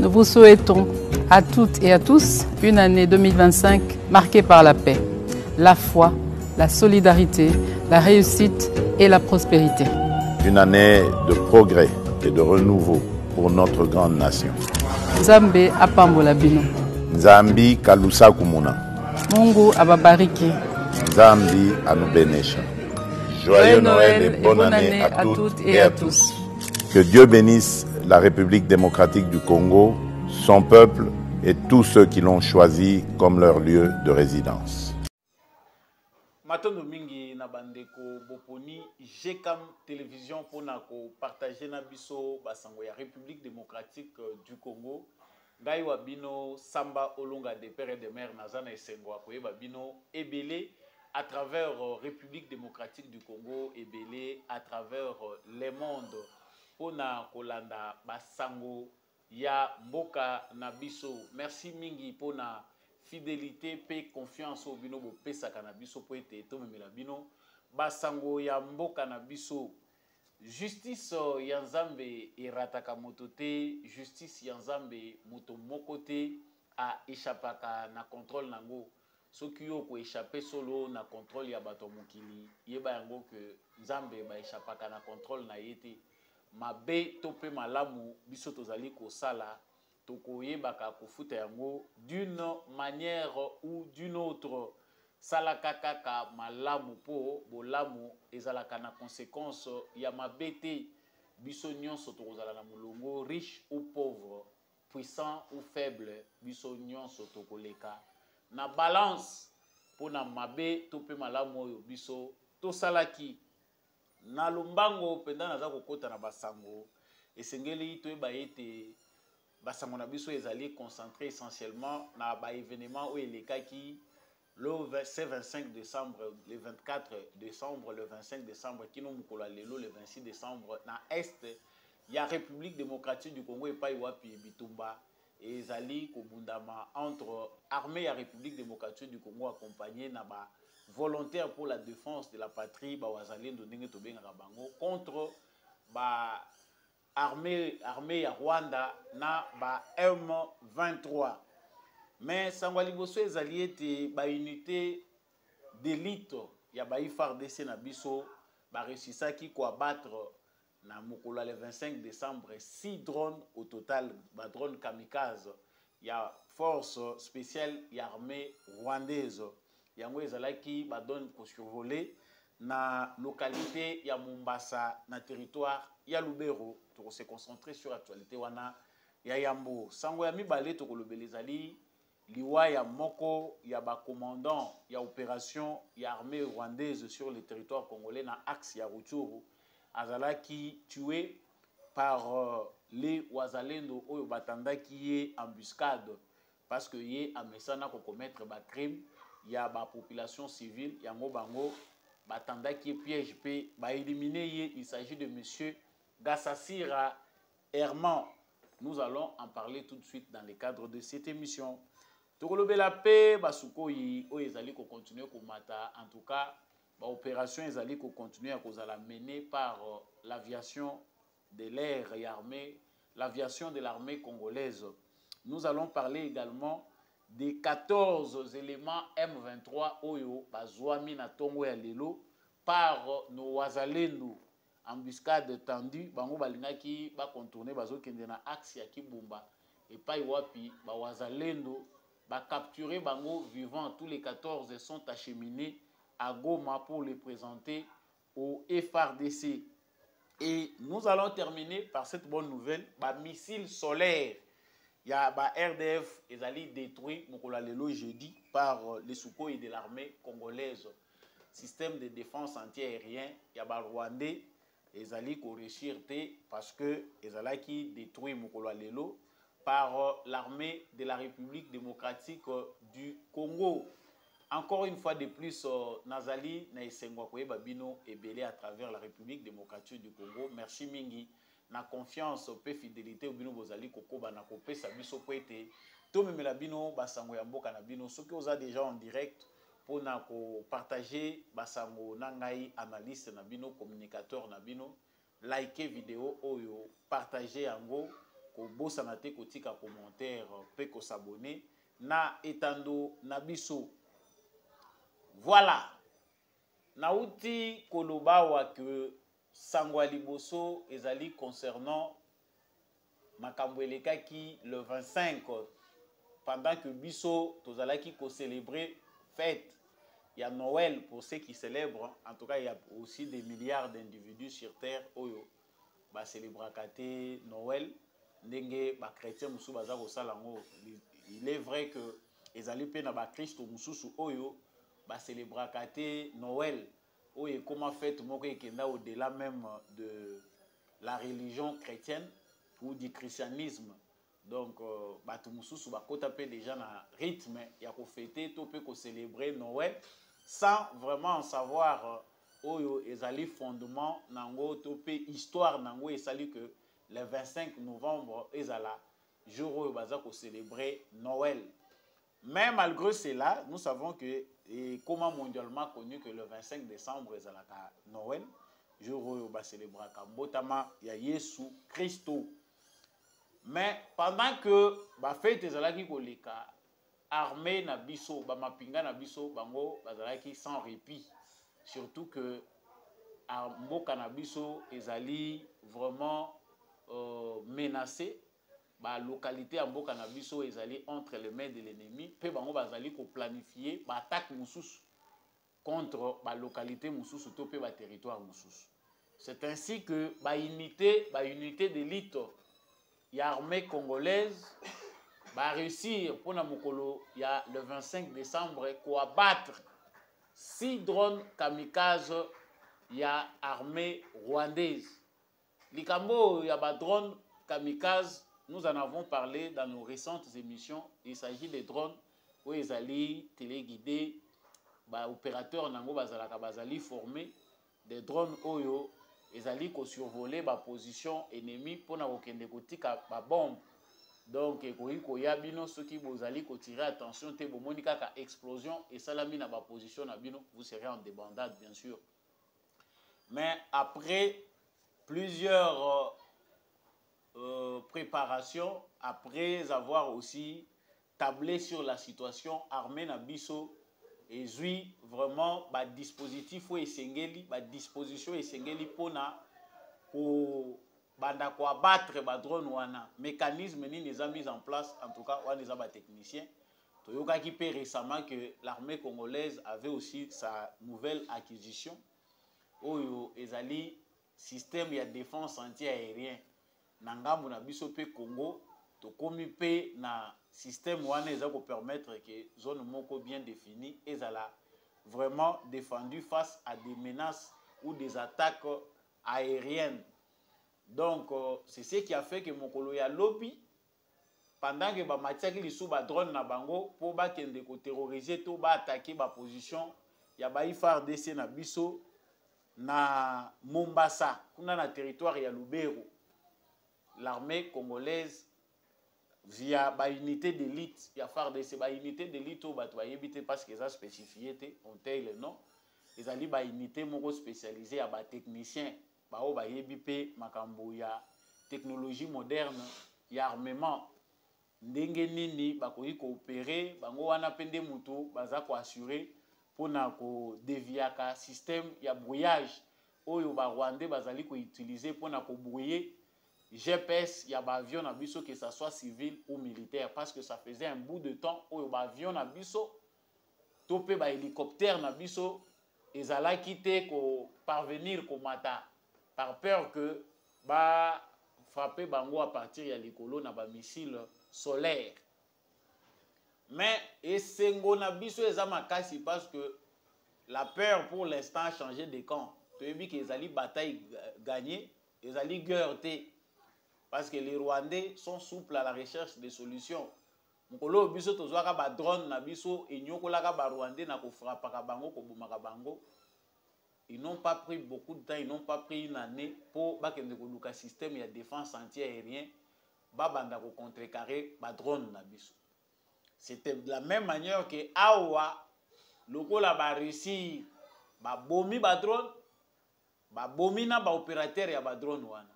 Nous vous souhaitons à toutes et à tous une année 2025 marquée par la paix, la foi, la solidarité, la réussite et la prospérité. Une année de progrès et de renouveau pour notre grande nation. Nzambe apambola bino. Nzambi kalusa kumuna. Mungu ababariki. Nzambi anubenesha. Joyeux Noël et bonne année à toutes et à tous. Que Dieu bénisse la République démocratique du Congo, son peuple et tous ceux qui l'ont choisi comme leur lieu de résidence. Matondo mingi na bandeko boponi GCAM télévision pour partager na biso basango ya République démocratique du Congo. Ngai wabino Samba Olonga de père et de mère nazana esengo akoyeba bino ebele à travers République démocratique du Congo, ebele à travers le monde pona kolanda basango ya mboka na biso. Merci mingi pona fidélité pe confiance au bino bo pesa kana biso po ete to memela bino basango ya mboka na biso. Justice ya Nzambe erataka moto te, justice ya Nzambe moto moko te a échappaka na contrôle nango. Soki yo ko échapper solo na contrôle ya bato mokili yeba yango que Nzambe ba échappaka na contrôle na yete. Mabe to pe malamu biso tozali ko sala toko yebaka kofuta yango d'une manière ou d'une autre. Salaka kaka malamu po bolamu ezalaka na conséquence ya mabete biso nyonso tokozala na mulongo riche ou pauvre, puissant ou faible, biso nyonso tokoleka na balance pona mabe to pe malamu oyo biso tosalaki na lombango penda naza kokota na basango esengeli toyeba ete basango na biso ezali concentré essentiellement na ba événement oyo elekaki le 25 décembre, le 24 décembre, le 25 décembre, qui nous lelo le 26 décembre, na Est, il y a République démocratique du Congo et pas Iwapi Bitumba. Et Zali Kobundama entre armée et République démocratique du Congo accompagné na ba volontaire pour la défense de la patrie, ba wazali ndenge to benga bango contre ba armée ya Rwanda na ba M23. Mais sangwali boso ezali ete ba unité d'élite ya ba FARDC na biso ba réussissaki ko abattre na mokolo le 25 décembre 6 drones au total, ba drone kamikaze ya force spéciale ya armée rwandaise. Yango ezalaki ba drone ko survoler na localité ya Mombasa na territoire ya Lubero. To se concentrer sur actualité wana ya Yambo. Sango ya mibale to kolobela ezali liwa ya moko ya ba commandant ya opération ya armée rwandaise sur le territoire congolais na axe ya Rutshuru azalaki tué par les wazalendo oyo batandaki ye embuscade parce que ye amesana ko commettre ba crime ya ba population civile yango bango batandaki piège pe ba éliminer ye. Il s'agit de monsieur Gassasira Herman. Nous allons en parler tout de suite dans le cadre de cette émission. Tokolobela pe basukoyi o ezali ko continuer ko mata, en tout cas ba opération ezali ko continuer à kozala menée par l'aviation de l'air et armée, l'aviation de l'armée congolaise. Nous allons parler également des 14 éléments M23 oyo bazwami na tongo ya lelo par nos wazalendo. Embuscade tendue bango balingaki ba contourner bazokende na axe ya Kibumba et pa iwapi ba wazalendo ba capturer bango vivants. Tous les 14 sont acheminés à Goma pour les présenter au FARDC. Et nous allons terminer par cette bonne nouvelle, ba missile solaire. Il y a ba RDF ezali détruit mokola lelo jeudi par les Sukhoi de l'armée congolaise. Système de défense anti-aérien, il y a ba Rwandais ezali ko réussir parce que ezalaki détruit mokola lelo par l'armée de la République démocratique du Congo. Encore une fois de plus, Nazali na esengwa koyeba bino ebele à travers la République démocratique du Congo. Merci mingi na confiance pe fidélité bino bozali kokoba na kopesa biso po ete to memela bino basango ya mboka na bino soki oza déjà en direct pour na ko partager basango na ngai analyste na bino communicateur na bino like vidéo oyo partager yango kobosana te kotika commentaire pe ko s'abonner na etando na biso. Voilà. Nauti kolobawa que sangwa liboso ezali concernant makambo elekaki le 25 pendant que biso tozalaki ko célébrer fête. Il y a Noël pour ceux qui célèbrent. En tout cas, il y a aussi des milliards d'individus sur terre oyo ba célébrer Noël. Ndenge ba chrétien musu baza ko salango. Il est vrai que ezali pe na ba Christ mususu oyo ba célébrer Noël. Oyo comment fête moko ekenda au-delà même de la religion chrétienne ou du christianisme. Donc batu mususu ba kota pe déjà na rythme ya ko fêter to pe ko célébrer Noël sans vraiment savoir oyo ezali fondement nango to pe histoire nango esali que le 25 novembre ezala jour oyo baza ko célébrer Noël. Mais malgré cela, nous savons que et comment mondialement connu que le 25 décembre ezala ka Noël, jour oyo ba célébrer ka mbotama ya Yesu Christo. Mais pendant que ba fête ezalaki koleka armée na biso ba mapinga na biso bango bazalaki sans répit, surtout que mboka na biso ezali vraiment menacé, ba localité ya mboka na biso ezali entre les mains de l'ennemi pe bango bazali ko planifier ba attaque mususu contre ba localité mususu to pe ba territoire mususu. C'est ainsi que ba unité d'élite ya armée congolaise va réussir pour la mokolo ya le 25 décembre ko abattre 6 drones kamikaze ya armée rwandaise. Likambo ya ba drone kamikaze, nous en avons parlé dans nos récentes émissions. Il s'agit des drones où ils allaient téléguidés, ba opérateurs nango bazalaka bazali formés, des drones oyo ils allaient ko survoler ba position ennemie pour na kokende kotika ba bombe. Donc ko ya bino soki bozali ko tirer attention te bomoni kaka explosion et salami na ba position na bino, vous serez en débandade bien sûr. Mais après plusieurs préparations, après avoir aussi tablé sur la situation, armée na biso et zui vraiment ba dispositif ou esengeli ba disposition esengeli pona pour banda ko abattre ba drone wana mécanisme ni les a mis en place, en tout cas wana les a techniciens toyoka ki pe récemment que l'armée congolaise avait aussi sa nouvelle acquisition oyo ezali système ya défense anti-aérien na ngambo na biso pe Congo to komi pe na système wana eza ko permettre que zone moko bien définie ezala vraiment défendue face à des menaces ou des attaques aériennes. Donc c'est ce qui a fait que mokolo ya lobi pendant que ba matiaki lisu ba drone na bango pour ba kende ko terroriser to ba attaquer ba position ya ba FARDC na biso na Mombasa kuna na territoire ya Lubero. L'armée congolaise via ba unité d'élite ya FARDC, ba unité d'élite au bato bayebite parce que ça spécifié on taille le nom, ils ali ba unité moko spécialisée à ba technicien ba o bayebi pe makambo ya technologie moderne ya armement ndenge nini bakoki coopérer bango wana pende mutu baza ko assurer pona ko déviaka système ya brouillage oyo ba Rwandais bazali ko utiliser pona ko brouiller GPS ya ba avion na biso, que ça soit civil ou militaire, parce que ça faisait un bout de temps où ba avion na biso topé ba hélicoptère na biso ezalaki te ko parvenir ko mata par peur que ba frapper bango à partir ya likolo na ba missile solaire. Mais esengo na biso eza makasi parce que la peur pour l'instant a changé de camp. Tu as vu que ezali bataille gagnée, ezali guerre te. Parce que les Rwandais sont souples à la recherche de solutions. Mokolo biso tozwaka ba drone na biso enyokolaka ba Rwandais na ko frappaka bango ko bomaka bango. Ils n'ont pas pris beaucoup de temps, ils n'ont pas pris une année pour bakende ko luka système ya défense anti-aérien ba banda ko contrecarrer ba drone na biso. C'était de la même manière que awa lokola ba réussir ba bomi ba drone, ba bomi na ba opérateur ya ba drone wana.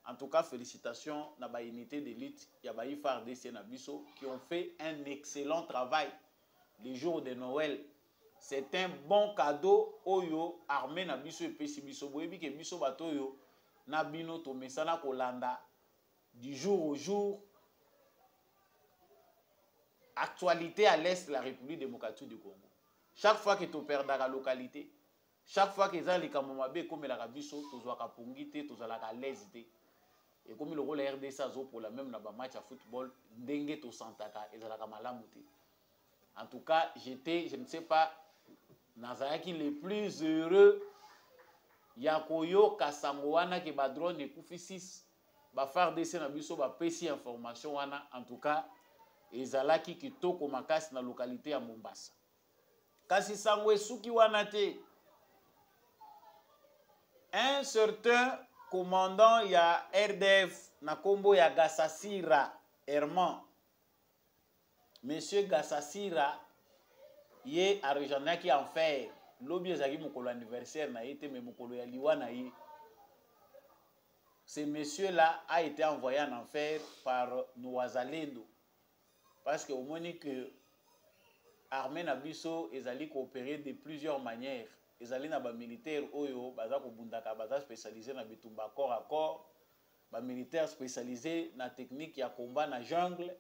En tout cas, félicitations à la unité d'élite, il y a des FARDC Nabiso qui ont fait un excellent travail les jours de Noël. C'est un bon cadeau Oyo armée Nabiso et Pessi Biso. Boyebi ke Biso Batoyo Nabino to mesana kolanda du jour au jour. Actualité à l'est de la République démocratique du Congo. Chaque fois que tu perds dans la localité, chaque fois que tu as les Kamomabé comme la Rabiso, tu as la Pongité, tu as la Lésité. Et comme le rôle de la RDC pour la même match à football, dengue to santaka et la Kamalamouté. En tout cas, je ne sais pas, Nazayaki les plus heureux, Yakoyo Kasangoana qui badron et Koufisis, Bafar DC Nabiso, Bapesi information, en tout cas, ezalaki kitoko makasi na localité ya Mombasa. Kasi sangwe suki wanate. Un certain commandant ya RDF na kombo ya Gassasira Herman. Monsieur Gassasira ye arijanaki en fer. Lobi ezaki mokolo anniversaire na été mais mokolo ya liwa na ye. Ce monsieur-là a été envoyé en enfer par Nouazalendo. Parce que au moins que l'armée Nabiso ezali coopérer de plusieurs manières. Ezali na ba militaire oyo baza ko bundaka baza spécialisé na bitumba corps à corps, ba militaire spécialisé na technique ya combat na jungle,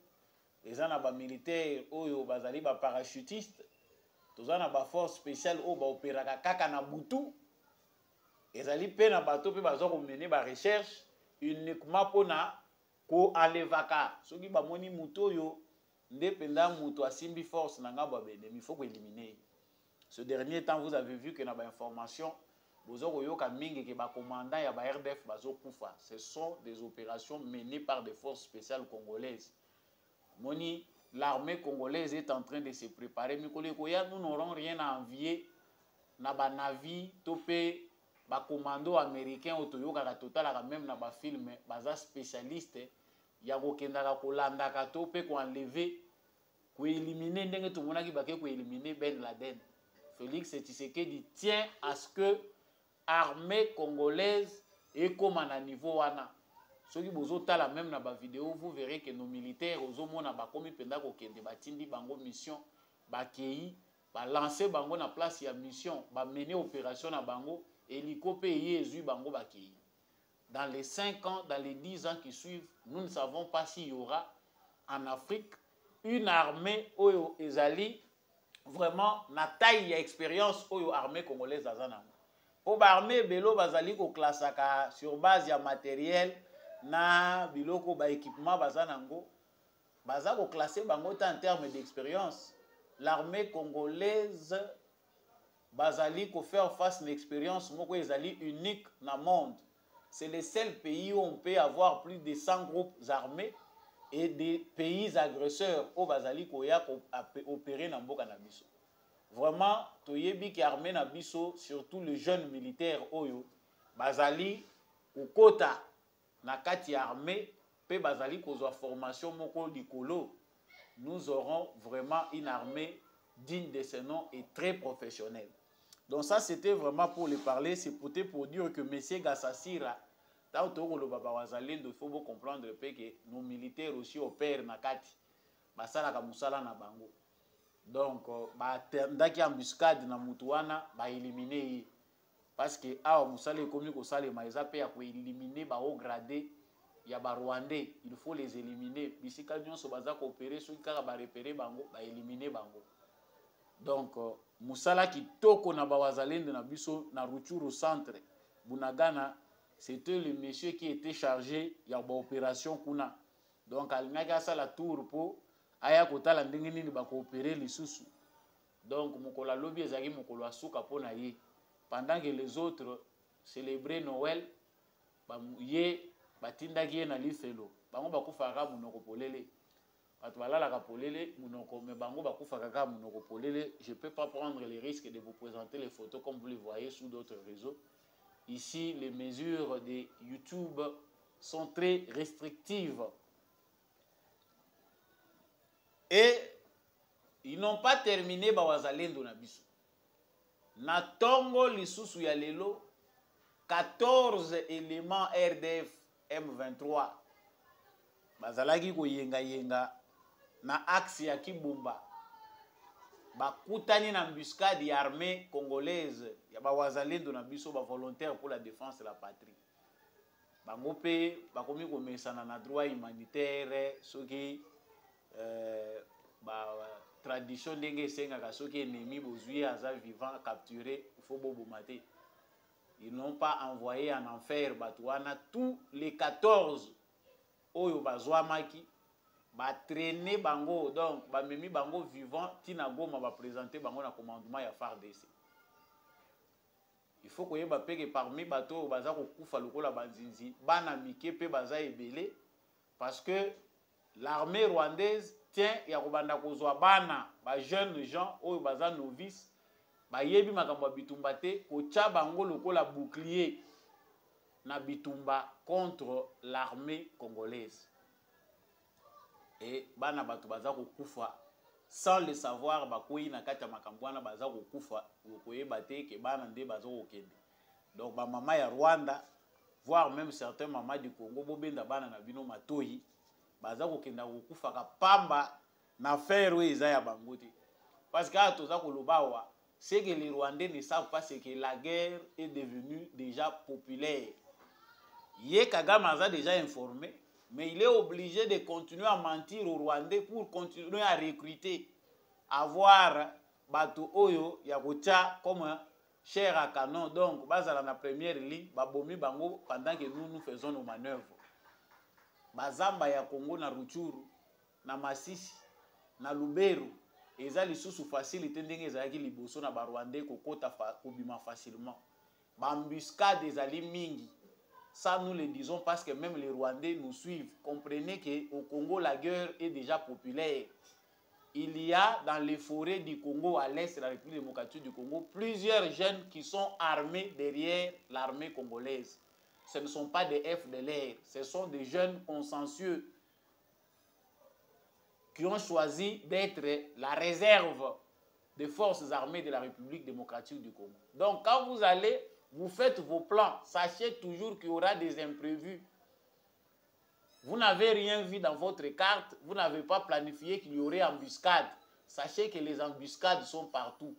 eza na ba militaire oyo bazali ba parachutiste, toza na ba force spéciale oyo ba opéraka kaka na butu. Ezali pe na bato pe baza ko mener ba recherche uniquement pona ko alevaka. Soki ba moni muto yo ndependa muto asimbi force na ngaba bene, il faut éliminer. Ce dernier temps, vous avez vu que dans l'information, vous avez mingi que ba commandant ya ba RDF bazo kufa. Ce sont des opérations menées par des forces spéciales congolaises. Moni, l'armée congolaise est en train de se préparer. Nous n'aurons rien à envier na ba navi topé ba commando américain otoyoka ka total même na ba film baza spécialiste ya kokendaka kolandaka to pe ko enlever ko éliminer ndenge to monaki ba ko éliminer Ben Laden. Félix Tshisekedi tient à ce que l'armée congolaise est comme à niveau wana. Ceux qui bozo tala même na ba vidéo vous verrez que nos militaires ozo mona ba komi penda ko kende ba tindi bango mission ba kei ba lancer bango na place ya mission ba mener opération na bango hélico pe yezu bango ba kei. Dans les 5 ans, dans les 10 ans qui suivent, nous ne savons pas s'il y aura en Afrique une armée oyo ezali vraiment na taille et expérience oyo armée congolaise azana. Po ba armée belo bazali ko classaka sur base ya matériel na biloko ba équipement bazanango baza ko classer bango en termes d'expérience. L'armée congolaise bazali ko faire face à une expérience moko ezali unique na monde. C'est le seul pays où on peut avoir plus de 100 groupes armés et des pays agresseurs au Bazali Koya opérer dans Mboka Nabiso. Vraiment, toyebi ki armée Nabiso, surtout les jeunes militaires Oyo, Bazali ou Kota na kati armée, pe Bazali kozwa formation moko likolo. Nous aurons vraiment une armée digne de ce nom et très professionnelle. Donc ça, c'était vraiment pour les parler. C'est peut-être pour dire que M. Gassasira, il faut comprendre que nos militaires aussi opèrent na kati. Basala ka musala na bango. Donc, ndaki embuscade na mutuana, ba éliminer. Parce que awa musala ekomi ko sale maïza pe ya ko éliminer ba haut gradé ya ba Rwandais. Il faut les éliminer. Bisika nyonso baza ko opérer soki kaka ba repérer bango, ba éliminer bango. Donc, musala kitoko na bawazalende na biso na Ruchuru centre Bunagana, c'était le monsieur qui était chargé ya opération kuna. Donc alingaki asala tour po aya kotala ndenge nini ba coopérer lisusu. Donc mokolo lobi ezaki mokolo asuka pona ye. Pendant que les autres célébraient Noël, ba ye batindaki ye na lifelo. Bango bakufaka munoko polele. Je ne peux pas prendre les risques de vous présenter les photos comme vous les voyez sur d'autres réseaux. Ici, les mesures de YouTube sont très restrictives. Et ils n'ont pas terminé Bawazalendo Nabiso. Natongo lisusu ya lelo 14 éléments RDF M23 bazalaki ko yenga na axe ya Kibumba bakutani na embuscade ya armée congolaise ya bawazalendo na biso ba volontaire pour la défense de la patrie bango pe bakomi komesana na droit humanitaire soki ba tradition ndenge esengaka soki ennemi bozwi aza vivant capturé il faut bobomate. Ils n'ont pas envoyé en enfer Batouana tous les 14 oyo bazwamaki ba traîner bango donc ba memi bango vivant tina goma ba présenter bango na commandement ya FARDC. Il faut koyeba pe que parmi bato baza ko kufa lokola banzinzi bana mike pe baza ebele parce que l'armée rwandaise tient ya kobanda kozwa bana ba jeunes gens oyo baza novice ba yebi makambo ya bitumba te kocha bango lokola bouclier na bitumba contre l'armée congolaise. Et bana batu baza kokufa sans le savoir bakoyi na kati ya makambo wana baza kokufa koyeba te ke bana nde baza kokende. Donc ba mama ya Rwanda voire même certains mamans du Congo bobenda bana na bino matoyi baza kokenda kokufa ka pamba na faire eza ya bango te. Parce que toza kolobawa c'est que les Rwandais ne savent pas ce que la guerre est devenue déjà populaire. Yé Kagame a déjà informé, mais il est obligé de continuer à mentir aux Rwandais pour continuer à recruter, avoir Bato Oyo, Yakocha comme chair à canon. Donc, bazala na première ligne, babomi bango pendant que nous faisons nos manœuvres. Bazamba ya Congo na Ruchuru, na Masisi, na Lubero, eza lisusu facilité ndenge ezalaki liboso na Barwandais kokota kobima facilement. Bambuscade ezali mingi. Ça nous le disons parce que même les Rwandais nous suivent. Comprenez qu'au Congo la guerre est déjà populaire. Il y a dans les forêts du Congo, à l'est de la République démocratique du Congo, plusieurs jeunes qui sont armés derrière l'armée congolaise. Ce ne sont pas des FDLR, ce sont des jeunes consensueux qui ont choisi d'être la réserve des forces armées de la République démocratique du Congo. Donc quand vous allez, vous faites vos plans, sachez toujours qu'il y aura des imprévus. Vous n'avez rien vu dans votre carte, vous n'avez pas planifié qu'il y aurait embuscade. Sachez que les embuscades sont partout.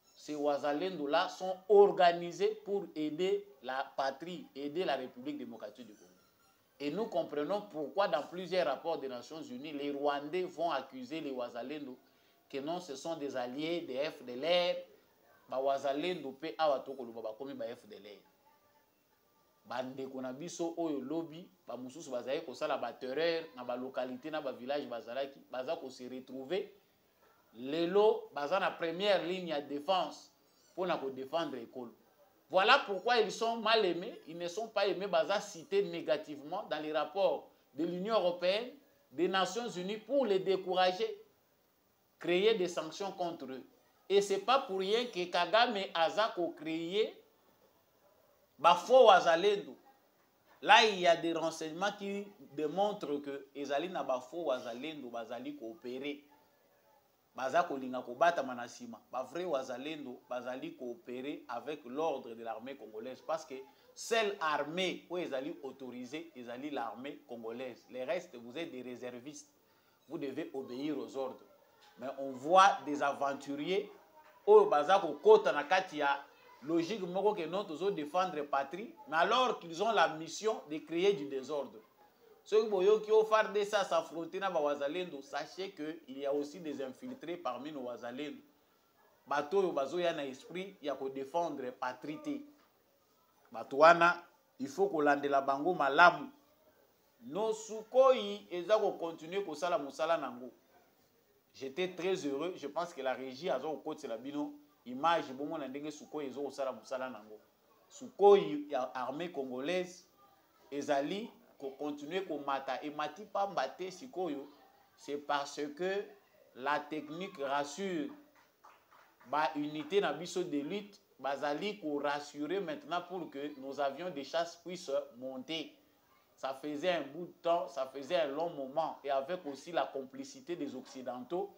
Ces Ouazalendo-là sont organisés pour aider la patrie, aider la République démocratique du Congo. Et nous comprenons pourquoi dans plusieurs rapports des Nations Unies, les Rwandais vont accuser les Ouazalendo que non, ce sont des alliés des FDLR. Ouazalendo pe awatoko loba bakomi ba FDLR. Bande kona biso oyo lobby, ba mususu bazaye ko sala ba terreur na ba localité na ba village bazalaki, baza ko se retrouver lelo baza na première ligne de défense pour na ko défendre école. Voilà pourquoi ils sont mal aimés, ils ne sont pas aimés, baza cités négativement dans les rapports de l'Union européenne, des Nations Unies pour les décourager, créer des sanctions contre eux. Et ce n'est pas pour rien que Kagame a créé Bafo Wazalendo. Là, il y a des renseignements qui démontrent que Ezali na Bafo Wazalendo bazali coopérer. Bazako linga ko bata manasima. Ba vrai Wazalendo bazali coopérer avec l'ordre de l'armée congolaise parce que seule armée où Ezali autorisée, Ezali l'armée congolaise. Les restes, vous êtes des réservistes. Vous devez obéir aux ordres. Mais on voit des aventuriers au bazako kota na katia logique moko que non tozo défendre patrie mais alors qu'ils ont la mission de créer du désordre. Ceux qui ont fait ça s'affronter na Wazalendo, sachez que il y a aussi des infiltrés parmi nos Wazalendo. Bato yo bazo ya na esprit ya ko défendre patrie. Batouana, il faut ko landela bango malamu. No sukoi ezako continuer ko sala musala nango. J'étais très heureux. Je pense que la régie a au côté la bino image bon mon ndenge Sukhoi ezo osala musala nango. Sukhoi armée congolaise ezali ko continuer ko mata et mati pa mbate sikoyo, c'est parce que la technique rassure ba unité na biso de lutte bazali ko rassurer maintenant pour que nos avions de chasse puissent monter. Ça faisait un bout de temps, ça faisait un long moment. Et avec aussi la complicité des Occidentaux,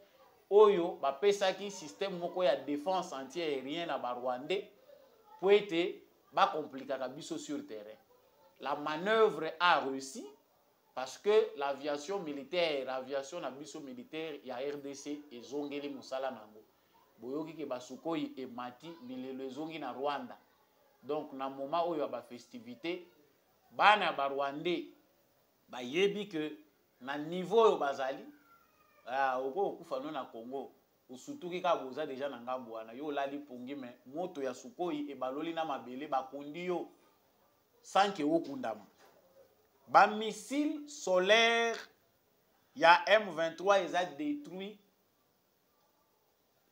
Oyo, ba pesaki système moko ya défense anti-aérienne à Rwandais, pour être ba compliqué kabiso sur terrain. la manœuvre a réussi parce que l'aviation militaire, l'aviation nabiso militaire, il y a RDC et Zongeli Moussala Nango. Boyoki ke basukoi et mati bilelo zongi na Rwanda. Donc na moment où il y a ba festivité, bana ba Rwandais ba yebi que na niveau yo bazali oko okufa no na Congo, usutuki ka boza déjà na ngambo wana yo lali pungi me moto ya sukoi e baloli na mabele bakundi yo sans que okundama. Ba missile solaire ya M23 ils a détruit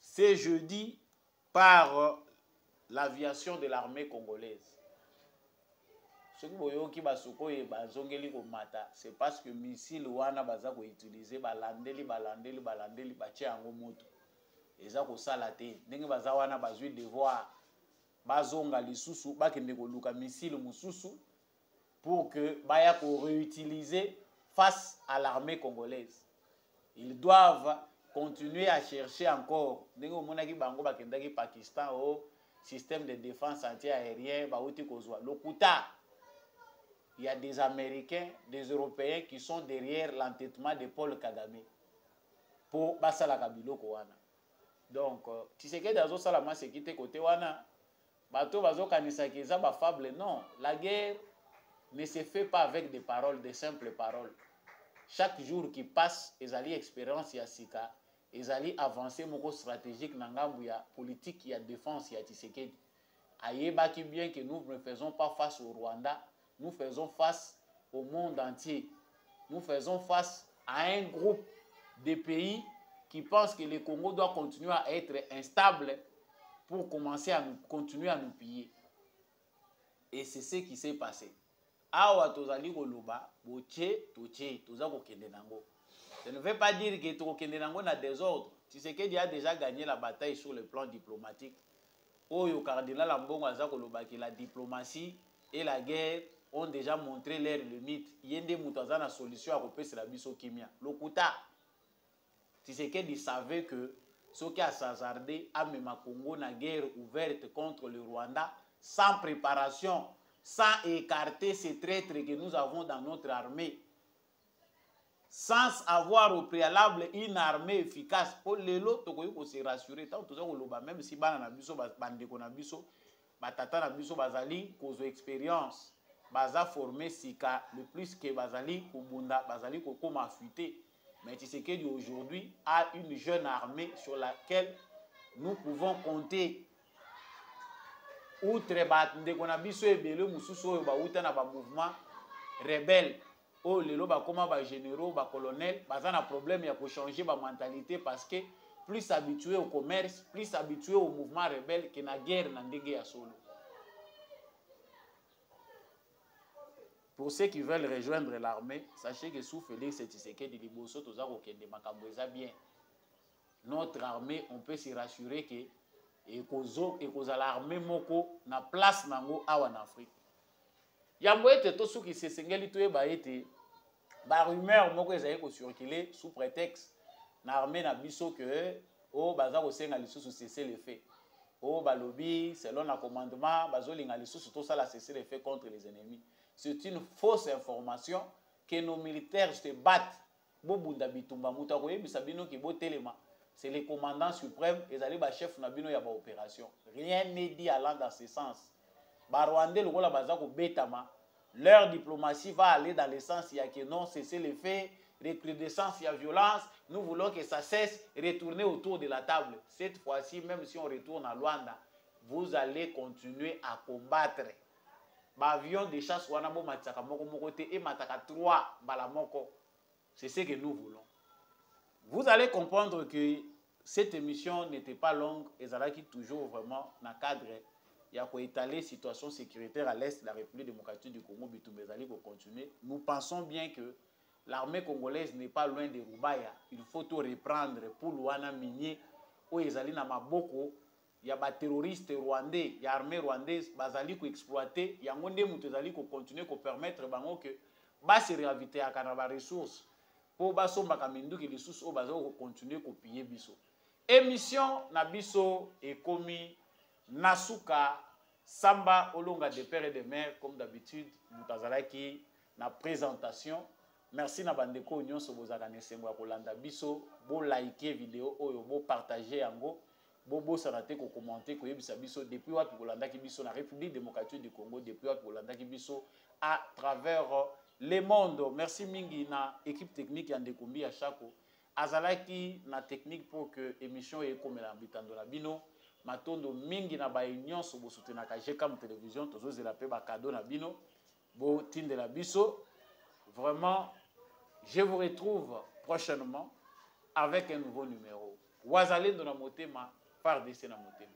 ce jeudi par l'aviation de l'armée congolaise. Ce qui boyoki basuko e bazongeli ko mata, c'est parce que missile wana baza ko utiliser balandeli batie yango moto. Eza ko sala te. Ndenge baza wana bazui devoir bazonga lisusu bakende ko luka missile mususu pour que baya ko réutiliser face à l'armée congolaise. Ils doivent continuer à chercher encore. Ndenge omonaki bango bakendaki Pakistan au système de défense anti-aérien bauti kozwa lokuta. Il y a des Américains, des Européens qui sont derrière l'entêtement de Paul Kagame pour basala kabiloko wana. Donc tu sais que dans salama sécurité côté wana bato bazo kanisa kiza ba fable. Non, la guerre ne se fait pas avec des paroles, des simples paroles. Chaque jour qui passe, ezali expérience ya sika, ezali avancée moko stratégique na ngambu ya politique ya défense ya Tshisekedi. Ayebaki bien que nous ne faisons pas face au Rwanda, nous faisons face au monde entier. Nous faisons face à un groupe de pays qui pensent que le Congo doit continuer à être instable pour commencer à continuer à nous piller. Et c'est ce qui s'est passé. Awa tozali koloba boche toche toza kokende nango. Ça ne veut pas dire que tokende nango na désordre. Tshisekedi a déjà gagné la bataille sur le plan diplomatique. Oyo cardinal Ambongo aza koloba que la diplomatie et la guerre ont déjà montré leurs limites. Yende mutaza na solution à repérer la biso kimia. Lokuta Tshisekedi savait que ce qui a hasardé a même Congo na guerre ouverte contre le Rwanda sans préparation, sans écarter ces traîtres que nous avons dans notre armée, sans avoir au préalable une armée efficace. Pour les lots, il se rassurer. Tant que même si bana na biso bandeko na biso batata na biso bazali kozo expérience baza formé sika le plus que bazali kubunda bazali kokoma fuité. Mais Tshisekedi aujourd'hui a une jeune armée sur laquelle nous pouvons compter. Outre bandeko na biso ebele mususu oyo bauta na ba mouvement rebelle o lelo ba koma ba généraux ba colonels baza na problème ya ko changer ba mentalité parce que plus habitué au commerce, plus habitué au mouvement rebelle que na guerre na ndenge ya solo. Pour ceux qui veulent rejoindre l'armée, sachez que sous Félix Tshisekedi liboso toza ko kende makambo eza bien. Notre armée, on peut se rassurer que et koza l'armée moko na place nango awa na Afrique. Yambo ete to suki se sengeli to eba ete ba rumeur moko ezali ko circuler sous prétexte na armée na biso que o baza ko senga lisusu cesser le fait. O balobi selon la commandement bazolinga lisusu to sala cesser le fait contre les ennemis. C'est une fausse information que nos militaires se battent. Bobunda bitumba muta ko yebisa bino ki botelema. C'est le commandant suprême et le chef nabino ya ba opération. Rien n'est dit allant dans ce sens. Barwandais le gola bazako betama, leur diplomatie va aller dans le sens il y a que non, cesser les faits, recrudescence, il y a violence, nous voulons que ça cesse, retourner autour de la table. Cette fois-ci, même si on retourne à Luanda, vous allez continuer à combattre. Avion de chasse wanabo mataka moko mokote et mataka 3 balamoko. C'est ce que nous voulons. Vous allez comprendre que cette émission n'était pas longue et Zalaki toujours vraiment dans le cadre. Il y a quoi étaler la situation sécuritaire à l'est de la République démocratique du Congo, Bitumbezali pour continuer. Nous pensons bien que l'armée congolaise n'est pas loin de Rubaya. Il faut tout reprendre pour Luana Minier, où Ezali na Maboko. Il y a des terroristes rwandais, il y a l'armée rwandaise, Bazali qui exploiter, il y a un monde qui continuer à permettre que se réinviter à Kanaba ressources. Pour baso makamindu ki lisusu o bazo continuer ko piller biso. Émission na biso et komi nasuka Samba Olonga de père et de mère, comme d'habitude, Moutazalaki, na présentation. Merci na bandeko nyonso bozaka nesembo ya kolanda biso, bo liker vidéo oyo, bo partager yango, bo sarate ko commenter ko yebisa biso depuis wapi kolanda ki biso na République démocratique du Congo, depuis wapi kolanda ki biso à travers le monde. Merci mingi na équipe technique ya Ndekumbi ya Chako. Azalaki na technique pour que émission e komela bitando na bino. Matondo mingi na ba nyonso bo soutenaka GCAM télévision, tozo zela pe ba cadeau na bino, bo tinde la biso. Vraiment, je vous retrouve prochainement avec un nouveau numéro. Wazalendo na motema, par DC na motema.